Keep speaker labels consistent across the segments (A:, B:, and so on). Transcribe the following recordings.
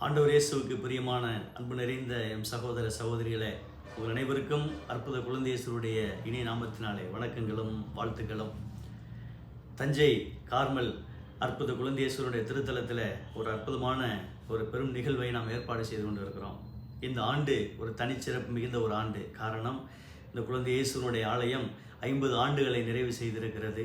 A: ஆண்டவர் இயேசுவுக்கு பிரியமான அன்பு நிறைந்த எம் சகோதர சகோதரிகளே, உங்கள் அனைவருக்கும் அற்புத குழந்தை இயேசுவுடைய இனிய நாமத்தினாலே வணக்கங்களும் வாழ்த்துக்களும். தஞ்சை கார்மல் அற்புத குழந்தை இயேசுவுடைய திருத்தலத்தில் ஒரு அற்புதமான ஒரு பெரும் நிகழ்வை நாம் ஏற்பாடு செய்து கொண்டு இருக்கிறோம். இந்த ஆண்டு ஒரு தனிச்சிறப்பு மிகுந்த ஒரு ஆண்டு. காரணம், இந்த குழந்தை இயேசுனுடைய ஆலயம் 50 ஆண்டுகளை நிறைவு செய்திருக்கிறது.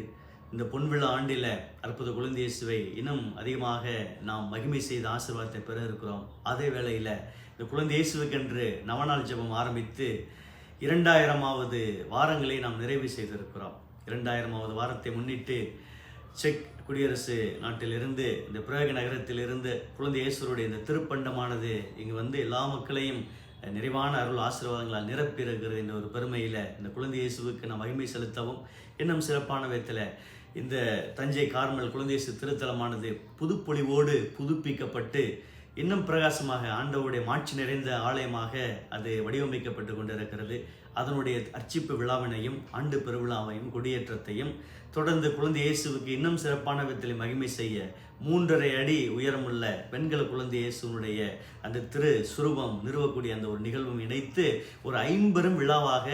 A: இந்த பொன்விழா ஆண்டில் அற்புத குழந்தை இயேசுவை இன்னும் அதிகமாக நாம் மகிமை செய்த ஆசீர்வாதத்தை பெற இருக்கிறோம். அதே வேளையில் இந்த குழந்தை இயேசுவுக்கென்று நவநாள் ஜெபம் ஆரம்பித்து 2000வது வாரங்களை நாம் நிறைவு செய்திருக்கிறோம். 2000வது வாரத்தை முன்னிட்டு செக் குடியரசு நாட்டிலிருந்து, இந்த பிரேக நகரத்திலிருந்து குழந்தை இயேசுடைய இந்த திருப்பண்டமானது இங்கு வந்து எல்லா மக்களையும் நிறைவான அருள் ஆசீர்வாதங்களால் நிரப்பியிருக்கிறது என்ற ஒரு பெருமையில் இந்த குழந்தை இயேசுவுக்கு நாம் மகிமை செலுத்தவும், இன்னும் சிறப்பான விதத்தில் இந்த தஞ்சை கார்மல் குழந்தை இயேசு திருத்தலமானது புதுப்பொலிவோடு புதுப்பிக்கப்பட்டு இன்னும் பிரகாசமாக ஆண்டவருடைய மாட்சி நிறைந்த ஆலயமாக அது வடிவமைக்கப்பட்டு கொண்டிருக்கிறது. அதனுடைய அர்ச்சிப்பு விழாவினையும் ஆண்டு பெருவிழாவையும் கொடியேற்றத்தையும் தொடர்ந்து குழந்தை இயேசுவுக்கு இன்னும் சிறப்பான விதத்தில் மகிமை செய்ய 3.5 அடி உயரமுள்ள வெண்கல குழந்தை இயேசுனுடைய அந்த திரு சுரூபம் நிறுவக்கூடிய அந்த ஒரு நிகழ்வும் இணைத்து ஒரு 50 விழாவாக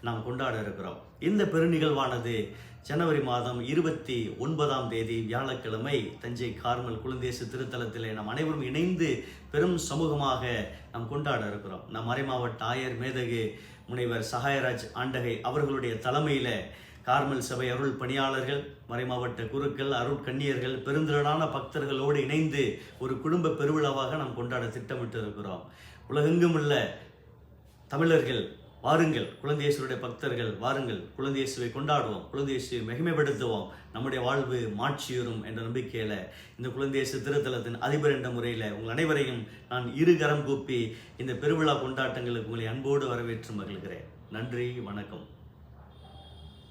A: நாம் கொண்டாட இருக்கிறோம். இந்த பெருநிகழ்வானது ஜனவரி மாதம் 29ஆம் தேதி வியாழக்கிழமை தஞ்சை கார்மல் குழந்தை இயேசு திருத்தலத்திலே நாம் அனைவரும் இணைந்து பெரும் சமூகமாக நாம் கொண்டாட இருக்கிறோம். நம் மறைமாவட்ட ஆயர் மேதகு முனைவர் சகாயராஜ் ஆண்டகை அவர்களுடைய தலைமையில் கார்மல் சபை அருள் பணியாளர்கள், மறைமாவட்ட குருக்கள், அருட்கன்னியர்கள், பெருந்திரளான பக்தர்களோடு இணைந்து ஒரு குடும்ப பெருவிழாவாக நாம் கொண்டாட திட்டமிட்டு இருக்கிறோம். உலகெங்கும் உள்ள தமிழர்கள் வாருங்கள், குழந்தை இயேசுடைய பக்தர்கள் வாருங்கள், குழந்தை இயேசுவை கொண்டாடுவோம், குழந்தை இயேசுவை மகிமைப்படுத்துவோம், நம்முடைய வாழ்வு மாட்சியுறும் என்ற நம்பிக்கையில் இந்த குழந்தை இயேசு திருத்தலத்தின் அதிபர் என்ற முறையில் உங்கள் அனைவரையும் நான் இருகரம் கூப்பி இந்த பெருவிழா கொண்டாட்டங்களுக்கு உங்களை அன்போடு வரவேற்று மகிழ்கிறேன். நன்றி, வணக்கம்.